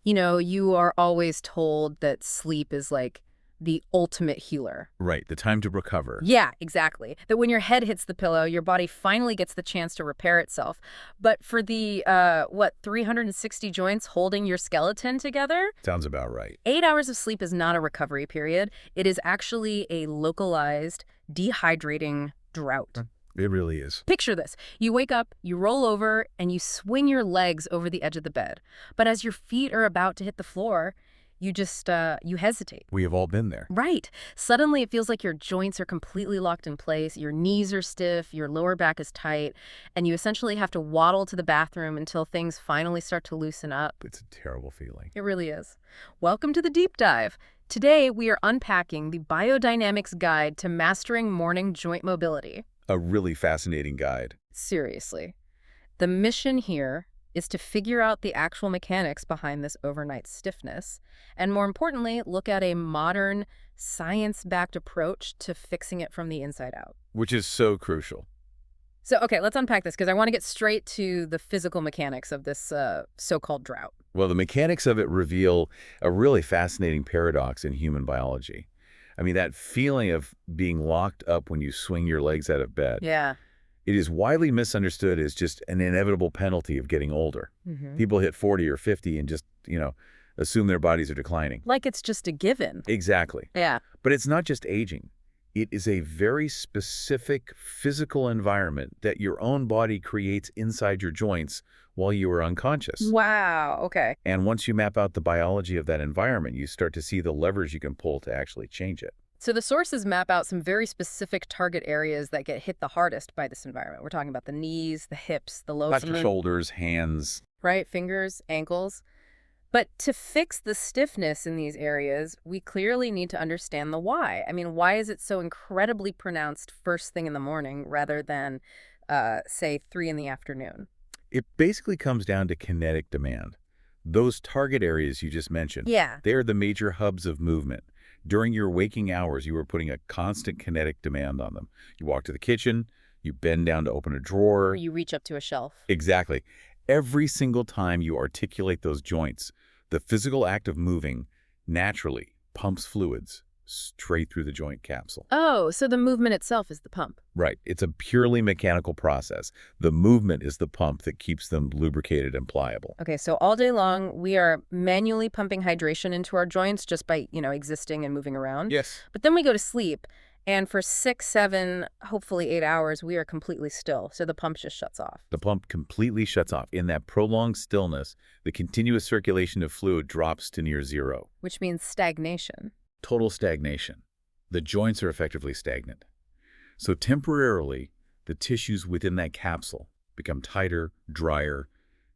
You know, you are always told that sleep is like the ultimate healer. Right, the time to recover. Yeah, exactly. That when your head hits the pillow, your body finally gets the chance to repair itself. But for the, 360 joints holding your skeleton together, Sounds about right. 8 hours of sleep is not a recovery period. It is actually a localized, dehydrating drought. It really is. Picture this. You wake up, you roll over, and you swing your legs over the edge of the bed. But as your feet are about to hit the floor, you hesitate. We have all been there. Right. Suddenly, it feels like your joints are completely locked in place, your knees are stiff, your lower back is tight, and you essentially have to waddle to the bathroom until things finally start to loosen up. It's a terrible feeling. It really is. Welcome to the deep dive. Today, we are unpacking the Biodynamix Guide to Mastering Morning Joint Mobility. A really fascinating guide. Seriously. The mission here is to figure out the actual mechanics behind this overnight stiffness, and more importantly, look at a modern, science-backed approach to fixing it from the inside out. Which is so crucial. So, okay, let's unpack this, because I want to get straight to the physical mechanics of this so-called drought. Well, the mechanics of it reveal a really fascinating paradox in human biology. I mean, that feeling of being locked up when you swing your legs out of bed. Yeah. It is widely misunderstood as just an inevitable penalty of getting older. People hit 40 or 50 and just, assume their bodies are declining. Like it's just a given. Exactly. Yeah. But it's not just aging. It is a very specific physical environment that your own body creates inside your joints while you are unconscious. Wow, okay. And once you map out the biology of that environment, you start to see the levers you can pull to actually change it. So the sources map out some very specific target areas that get hit the hardest by this environment. We're talking about the knees, the hips, the low Not your shoulders, hands. right? Fingers, ankles. But to fix the stiffness in these areas, we clearly need to understand the why. I mean, why is it so incredibly pronounced first thing in the morning rather than, say, 3 in the afternoon? It basically comes down to kinetic demand. Those target areas you just mentioned, Yeah. they are the major hubs of movement. During your waking hours, you are putting a constant kinetic demand on them. You walk to the kitchen, you bend down to open a drawer. Or you reach up to a shelf. Exactly. Every single time you articulate those joints, the physical act of moving naturally pumps fluids straight through the joint capsule. Oh, so the movement itself is the pump. Right. It's a purely mechanical process. The movement is the pump that keeps them lubricated and pliable. Okay, so all day long, we are manually pumping hydration into our joints just by, existing and moving around. Yes. But then we go to sleep, and for 6, 7, hopefully 8 hours, we are completely still. So the pump just shuts off. The pump completely shuts off. In that prolonged stillness, the continuous circulation of fluid drops to near zero. Which means stagnation. Total stagnation. The joints are effectively stagnant. So temporarily, the tissues within that capsule become tighter, drier,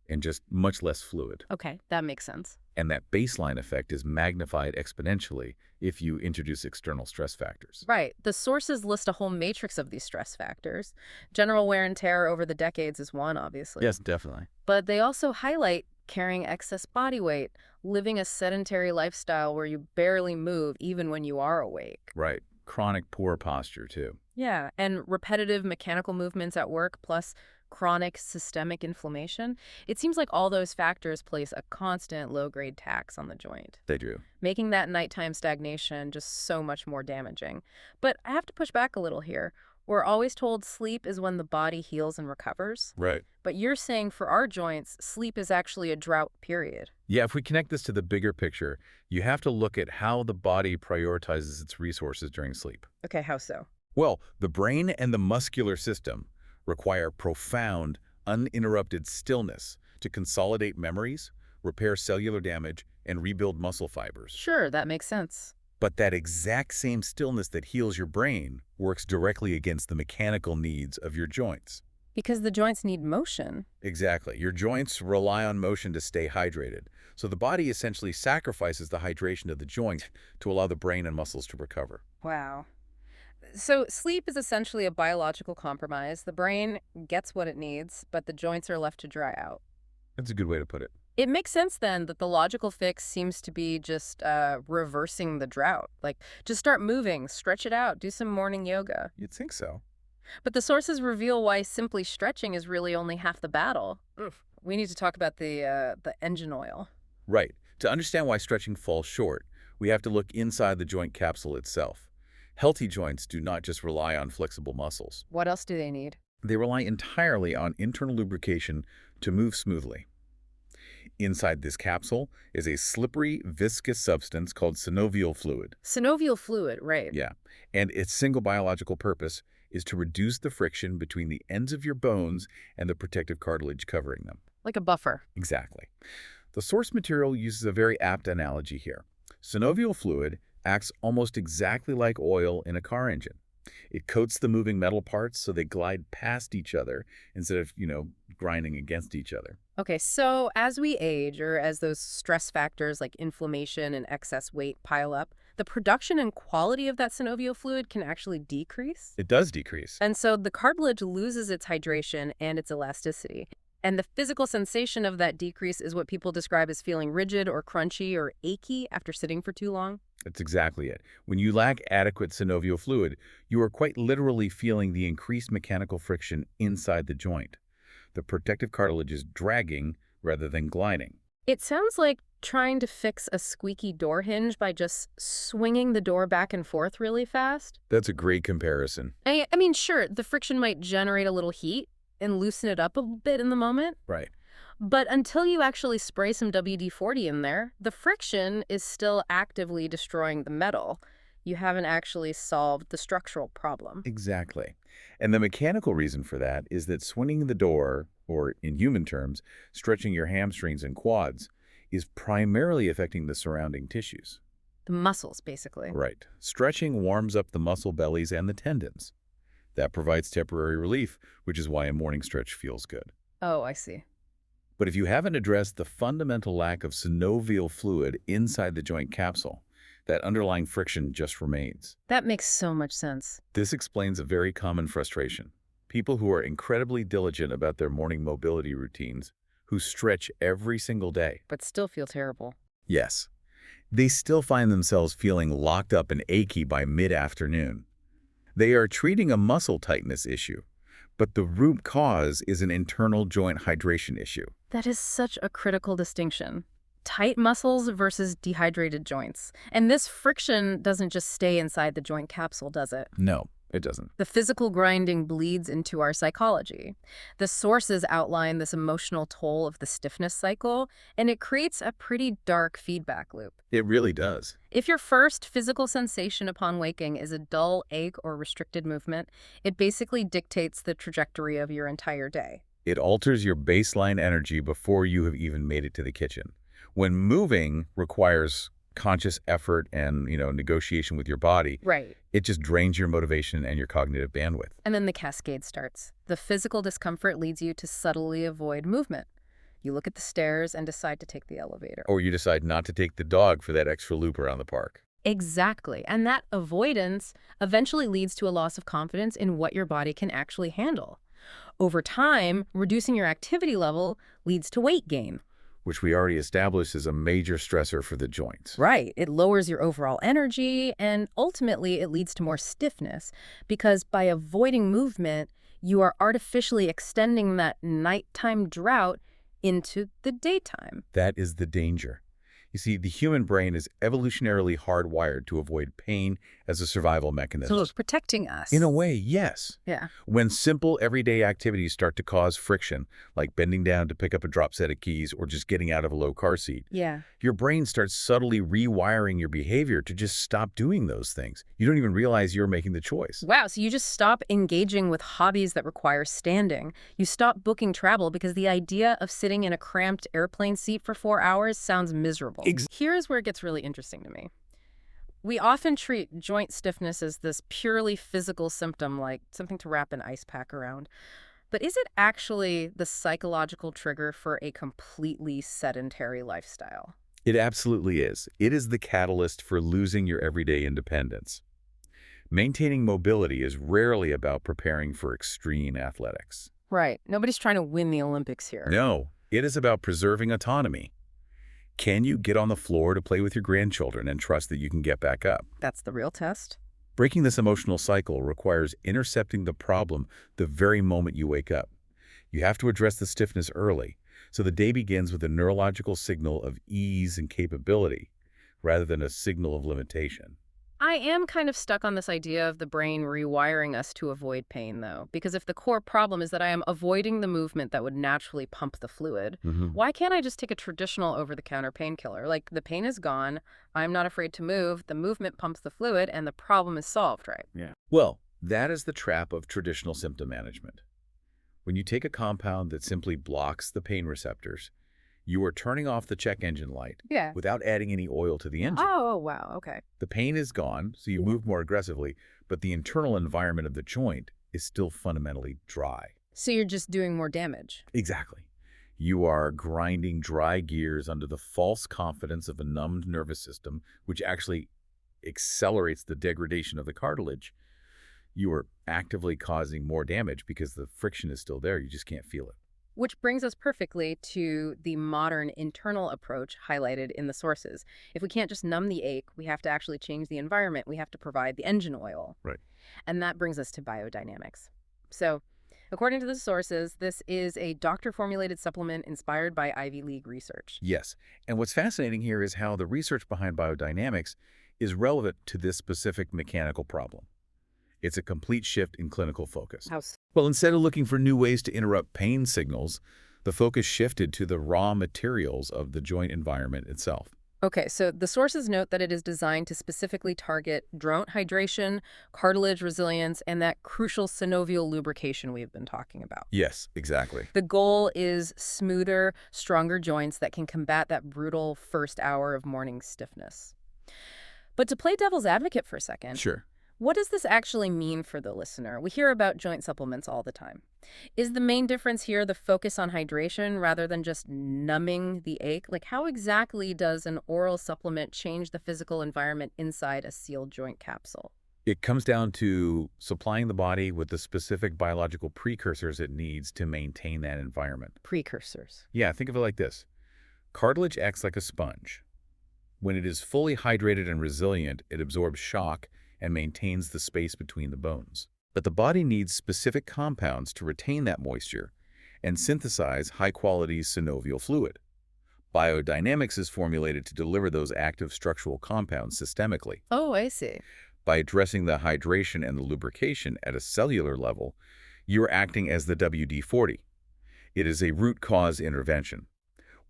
and just much less fluid. Okay, that makes sense. And that baseline effect is magnified exponentially if you introduce external stress factors. Right. The sources list a whole matrix of these stress factors. General wear and tear over the decades is one, obviously. Yes, definitely. But they also highlight carrying excess body weight, living a sedentary lifestyle where you barely move even when you are awake. Right. Chronic poor posture, too. Yeah, and repetitive mechanical movements at work plus chronic systemic inflammation. It seems like all those factors place a constant low-grade tax on the joint, They do. making that nighttime stagnation just so much more damaging. But I have to push back a little here. We're always told sleep is when the body heals and recovers. Right. But you're saying for our joints, sleep is actually a drought period. Yeah, if we connect this to the bigger picture, you have to look at how the body prioritizes its resources during sleep. Okay, how so? Well, the brain and the muscular system require profound, uninterrupted stillness to consolidate memories, repair cellular damage, and rebuild muscle fibers. Sure, that makes sense. But that exact same stillness that heals your brain works directly against the mechanical needs of your joints. Because the joints need motion. Exactly. Your joints rely on motion to stay hydrated. So the body essentially sacrifices the hydration of the joint to allow the brain and muscles to recover. Wow. So sleep is essentially a biological compromise. The brain gets what it needs, but the joints are left to dry out. That's a good way to put it. It makes sense then that the logical fix seems to be just reversing the drought. Like, just start moving, stretch it out, do some morning yoga. You'd think so. But the sources reveal why simply stretching is really only half the battle. We need to talk about the engine oil. Right. To understand why stretching falls short, we have to look inside the joint capsule itself. Healthy joints do not just rely on flexible muscles. What else do they need? They rely entirely on internal lubrication to move smoothly. Inside this capsule is a slippery, viscous substance called synovial fluid. Synovial fluid, right. Yeah, and its single biological purpose is to reduce the friction between the ends of your bones and the protective cartilage covering them. Like a buffer. Exactly. The source material uses a very apt analogy here. Synovial fluid acts almost exactly like oil in a car engine. It coats the moving metal parts so they glide past each other instead of, grinding against each other. Okay, so as we age, or as those stress factors like inflammation and excess weight pile up, the production and quality of that synovial fluid can actually decrease. It does decrease. And so the cartilage loses its hydration and its elasticity. And the physical sensation of that decrease is what people describe as feeling rigid or crunchy or achy after sitting for too long. That's exactly it. When you lack adequate synovial fluid, you are quite literally feeling the increased mechanical friction inside the joint. The protective cartilage is dragging rather than gliding. It sounds like trying to fix a squeaky door hinge by just swinging the door back and forth really fast. That's a great comparison. I mean, sure, the friction might generate a little heat and loosen it up a bit in the moment. Right. But until you actually spray some WD-40 in there, the friction is still actively destroying the metal. You haven't actually solved the structural problem. Exactly. And the mechanical reason for that is that swinging the door, or in human terms, stretching your hamstrings and quads, is primarily affecting the surrounding tissues. The muscles, basically. Right. Stretching warms up the muscle bellies and the tendons. That provides temporary relief, which is why a morning stretch feels good. Oh, I see. But if you haven't addressed the fundamental lack of synovial fluid inside the joint capsule, that underlying friction just remains. That makes so much sense. This explains a very common frustration. People who are incredibly diligent about their morning mobility routines, who stretch every single day. But still feel terrible. Yes. They still find themselves feeling locked up and achy by mid-afternoon. They are treating a muscle tightness issue, but the root cause is an internal joint hydration issue. That is such a critical distinction. Tight muscles versus dehydrated joints. And this friction doesn't just stay inside the joint capsule, does it? No, it doesn't. The physical grinding bleeds into our psychology. The sources outline this emotional toll of the stiffness cycle, and it creates a pretty dark feedback loop. It really does. If your first physical sensation upon waking is a dull ache or restricted movement, it basically dictates the trajectory of your entire day. It alters your baseline energy before you have even made it to the kitchen. When moving requires conscious effort and, negotiation with your body, Right. it just drains your motivation and your cognitive bandwidth. And then the cascade starts. The physical discomfort leads you to subtly avoid movement. You look at the stairs and decide to take the elevator. Or you decide not to take the dog for that extra loop around the park. Exactly. And that avoidance eventually leads to a loss of confidence in what your body can actually handle. Over time, reducing your activity level leads to weight gain. Which we already established is a major stressor for the joints. Right. It lowers your overall energy, and ultimately it leads to more stiffness, because by avoiding movement, you are artificially extending that nighttime drought into the daytime. That is the danger. You see, the human brain is evolutionarily hardwired to avoid pain as a survival mechanism. So it's protecting us. In a way, yes. Yeah. When simple everyday activities start to cause friction, like bending down to pick up a drop set of keys or just getting out of a low car seat, Yeah. your brain starts subtly rewiring your behavior to just stop doing those things. You don't even realize you're making the choice. Wow, so you just stop engaging with hobbies that require standing. You stop booking travel because the idea of sitting in a cramped airplane seat for 4 hours sounds miserable. Here's where it gets really interesting to me. We often treat joint stiffness as this purely physical symptom, like something to wrap an ice pack around. But is it actually the psychological trigger for a completely sedentary lifestyle? It absolutely is. It is the catalyst for losing your everyday independence. Maintaining mobility is rarely about preparing for extreme athletics. Right. Nobody's trying to win the Olympics here. No, it is about preserving autonomy. Can you get on the floor to play with your grandchildren and trust that you can get back up? That's the real test. Breaking this emotional cycle requires intercepting the problem the very moment you wake up. You have to address the stiffness early So the day begins with a neurological signal of ease and capability rather than a signal of limitation. I am kind of stuck on this idea of the brain rewiring us to avoid pain, though, because if the core problem is that I am avoiding the movement that would naturally pump the fluid, Hmm. why can't I just take a traditional over-the-counter painkiller? Like, the pain is gone, I'm not afraid to move, the movement pumps the fluid, and the problem is solved, right? Yeah. Well, that is the trap of traditional symptom management. When you take a compound that simply blocks the pain receptors, you are turning off the check engine light Yeah. without adding any oil to the engine. Oh, wow, okay. The pain is gone, so you move more aggressively, but the internal environment of the joint is still fundamentally dry. So you're just doing more damage. Exactly. You are grinding dry gears under the false confidence of a numbed nervous system, which actually accelerates the degradation of the cartilage. You are actively causing more damage because the friction is still there. You just can't feel it. Which brings us perfectly to the modern internal approach highlighted in the sources. If we can't just numb the ache, we have to actually change the environment. We have to provide the engine oil. Right. And that brings us to biodynamics. So, according to the sources, this is a doctor-formulated supplement inspired by Ivy League research. Yes. And what's fascinating here is how the research behind biodynamics is relevant to this specific mechanical problem. It's a complete shift in clinical focus. How Well, instead of looking for new ways to interrupt pain signals, the focus shifted to the raw materials of the joint environment itself. Okay, so the sources note that it is designed to specifically target joint hydration, cartilage resilience, and that crucial synovial lubrication we've been talking about. Yes, exactly. The goal is smoother, stronger joints that can combat that brutal first hour of morning stiffness. But to play devil's advocate for a second, Sure. what does this actually mean for the listener? We hear about joint supplements all the time. Is the main difference here the focus on hydration rather than just numbing the ache? Like, how exactly does an oral supplement change the physical environment inside a sealed joint capsule? It comes down to supplying the body with the specific biological precursors it needs to maintain that environment. Precursors. Yeah, think of it like this. Cartilage acts like a sponge. When it is fully hydrated and resilient, it absorbs shock and maintains the space between the bones. But the body needs specific compounds to retain that moisture and synthesize high-quality synovial fluid. Biodynamics is formulated to deliver those active structural compounds systemically. Oh, I see. By addressing the hydration and the lubrication at a cellular level, you are acting as the WD-40. It is a root cause intervention.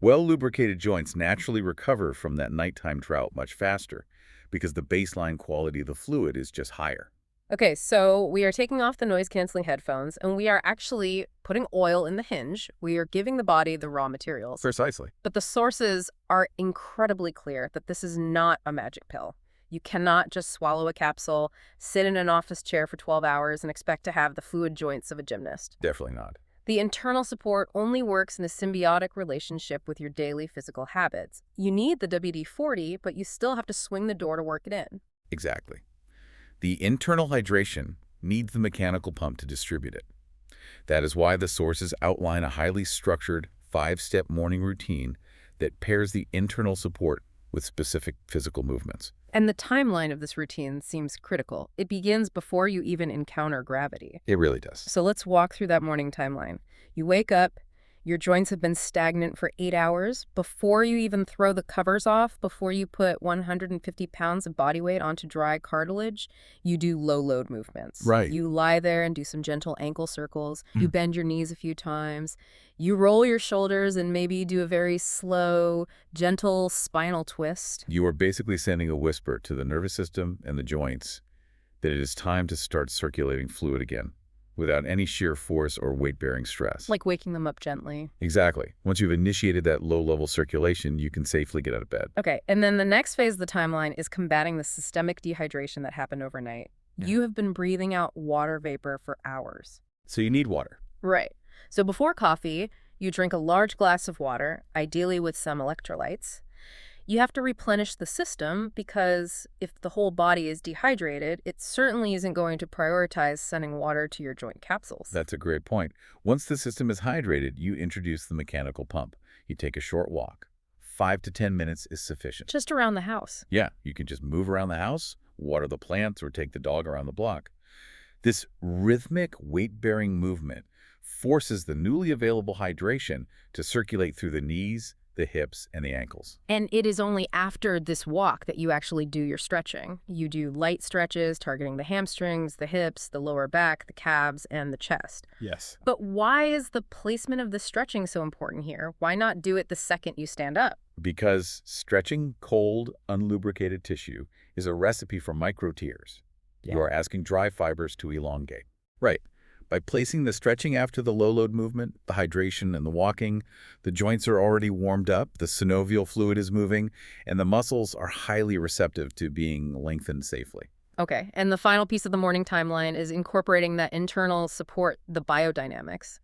Well-lubricated joints naturally recover from that nighttime drought much faster because the baseline quality of the fluid is just higher. Okay, so we are taking off the noise-canceling headphones, and we are actually putting oil in the hinge. We are giving the body the raw materials. Precisely. But the sources are incredibly clear that this is not a magic pill. You cannot just swallow a capsule, sit in an office chair for 12 hours, and expect to have the fluid joints of a gymnast. Definitely not. The internal support only works in a symbiotic relationship with your daily physical habits. You need the WD-40, but you still have to swing the door to work it in. Exactly. The internal hydration needs the mechanical pump to distribute it. That is why the sources outline a highly structured 5-step morning routine that pairs the internal support with specific physical movements. And the timeline of this routine seems critical. It begins before you even encounter gravity. It really does. So let's walk through that morning timeline. You wake up, your joints have been stagnant for 8 hours. Before you even throw the covers off, before you put 150 pounds of body weight onto dry cartilage, you do low-load movements. Right. You lie there and do some gentle ankle circles. You bend your knees a few times. You roll your shoulders and maybe do a very slow, gentle spinal twist. You are basically sending a whisper to the nervous system and the joints that it is time to start circulating fluid again, without any sheer force or weight-bearing stress. Like waking them up gently. Exactly. Once you've initiated that low-level circulation, you can safely get out of bed. Okay, and then the next phase of the timeline is combating the systemic dehydration that happened overnight. Yeah. You have been breathing out water vapor for hours. So you need water. Right. So before coffee, you drink a large glass of water, ideally with some electrolytes. You have to replenish the system because if the whole body is dehydrated, it certainly isn't going to prioritize sending water to your joint capsules. That's a great point. Once the system is hydrated, you introduce the mechanical pump. You take a short walk. 5 to 10 minutes is sufficient. Just around the house. Yeah, you can just move around the house, water the plants, or take the dog around the block. This rhythmic, weight-bearing movement forces the newly available hydration to circulate through the knees, the hips, and the ankles. And it is only after this walk that you actually do your stretching. You do light stretches targeting the hamstrings, the hips, the lower back, the calves, and the chest. Yes. But why is the placement of the stretching so important here? Why not do it the second you stand up? Because stretching cold, unlubricated tissue is a recipe for micro tears. Yeah. You are asking dry fibers to elongate. Right. By placing the stretching after the low-load movement, the hydration, and the walking, the joints are already warmed up, the synovial fluid is moving, and the muscles are highly receptive to being lengthened safely. Okay, and the final piece of the morning timeline is incorporating that internal support, the biodynamics.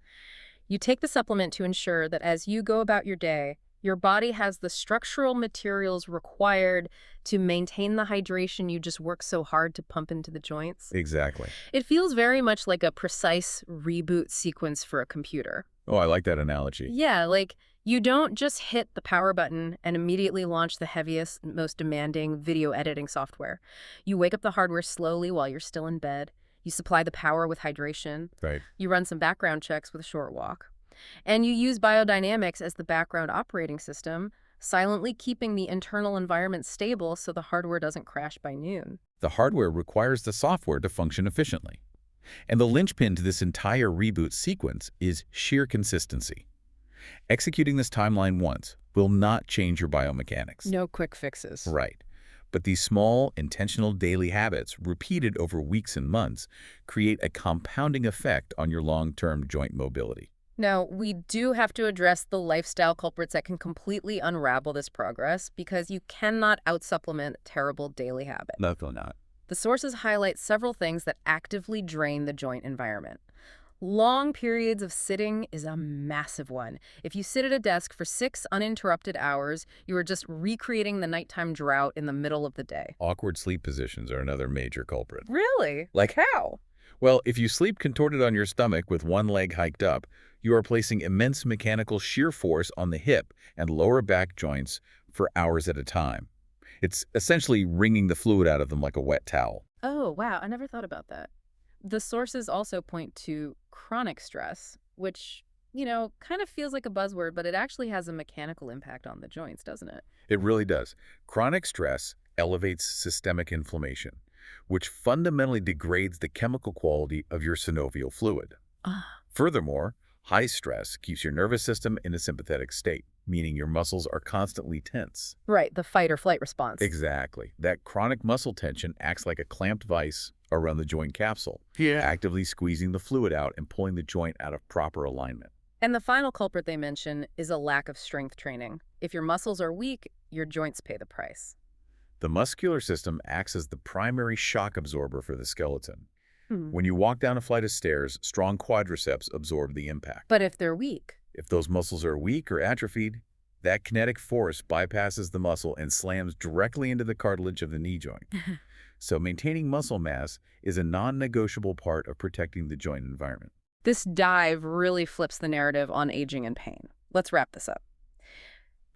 You take the supplement to ensure that as you go about your day, your body has the structural materials required to maintain the hydration you just work so hard to pump into the joints. Exactly. It feels very much like a precise reboot sequence for a computer. Oh, I like that analogy. Yeah, like you don't just hit the power button and immediately launch the heaviest, most demanding video editing software. You wake up the hardware slowly while you're still in bed. You supply the power with hydration. Right. You run some background checks with a short walk. And you use Biodynamix as the background operating system, silently keeping the internal environment stable so the hardware doesn't crash by noon. The hardware requires the software to function efficiently. And the linchpin to this entire reboot sequence is sheer consistency. Executing this timeline once will not change your biomechanics. No quick fixes. Right. But these small, intentional daily habits, repeated over weeks and months, create a compounding effect on your long-term joint mobility. Now, we do have to address the lifestyle culprits that can completely unravel this progress because you cannot out-supplement terrible daily habits. No, not. The sources highlight several things that actively drain the joint environment. Long periods of sitting is a massive one. If you sit at a desk for 6 uninterrupted hours, you are just recreating the nighttime drought in the middle of the day. Awkward sleep positions are another major culprit. Really? Like How? Well, if you sleep contorted on your stomach with one leg hiked up, you are placing immense mechanical shear force on the hip and lower back joints for hours at a time. It's essentially wringing the fluid out of them like a wet towel. Oh, wow. I never thought about that. The sources also point to chronic stress, which, kind of feels like a buzzword, but it actually has a mechanical impact on the joints, doesn't it? It really does. Chronic stress elevates systemic inflammation, which fundamentally degrades the chemical quality of your synovial fluid. Ah. Furthermore, high stress keeps your nervous system in a sympathetic state, meaning your muscles are constantly tense. Right, the fight or flight response. Exactly. That chronic muscle tension acts like a clamped vise around the joint capsule, actively squeezing the fluid out and pulling the joint out of proper alignment. And the final culprit they mention is a lack of strength training. If your muscles are weak, your joints pay the price. The muscular system acts as the primary shock absorber for the skeleton. Hmm. When you walk down a flight of stairs, strong quadriceps absorb the impact. But if they're weak? If those muscles are weak or atrophied, that kinetic force bypasses the muscle and slams directly into the cartilage of the knee joint. So maintaining muscle mass is a non-negotiable part of protecting the joint environment. This dive really flips the narrative on aging and pain. Let's wrap this up.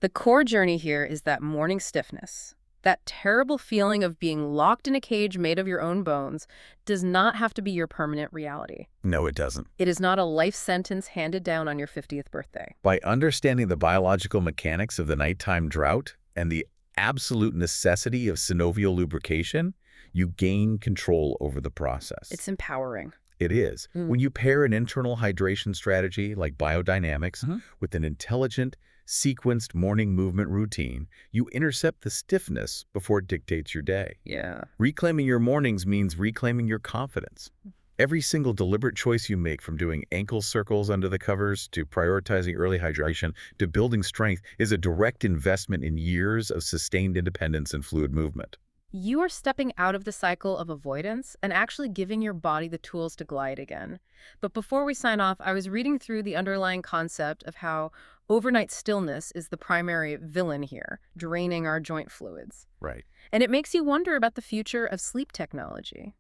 The core journey here is that morning stiffness. That terrible feeling of being locked in a cage made of your own bones does not have to be your permanent reality. No, it doesn't. It is not a life sentence handed down on your 50th birthday. By understanding the biological mechanics of the nighttime drought and the absolute necessity of synovial lubrication, you gain control over the process. It's empowering. It is. When you pair an internal hydration strategy like Biodynamix with an intelligent, sequenced morning movement routine, you intercept the stiffness before it dictates your day. Yeah. Reclaiming your mornings means reclaiming your confidence. Every single deliberate choice you make, from doing ankle circles under the covers to prioritizing early hydration to building strength, is a direct investment in years of sustained independence and fluid movement. You are stepping out of the cycle of avoidance and actually giving your body the tools to glide again. But before we sign off, I was reading through the underlying concept of how overnight stillness is the primary villain here, draining our joint fluids. Right. And it makes you wonder about the future of sleep technology.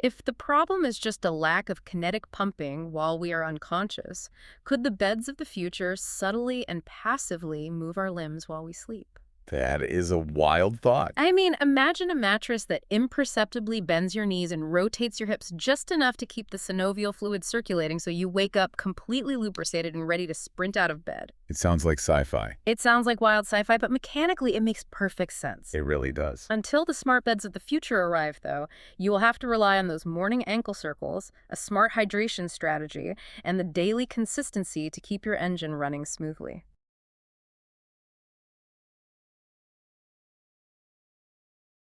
If the problem is just a lack of kinetic pumping while we are unconscious, could the beds of the future subtly and passively move our limbs while we sleep? That is a wild thought. I mean, imagine a mattress that imperceptibly bends your knees and rotates your hips just enough to keep the synovial fluid circulating so you wake up completely lubricated and ready to sprint out of bed. It sounds like sci-fi. It sounds like wild sci-fi, but mechanically it makes perfect sense. It really does. Until the smart beds of the future arrive, though, you will have to rely on those morning ankle circles, a smart hydration strategy, and the daily consistency to keep your engine running smoothly.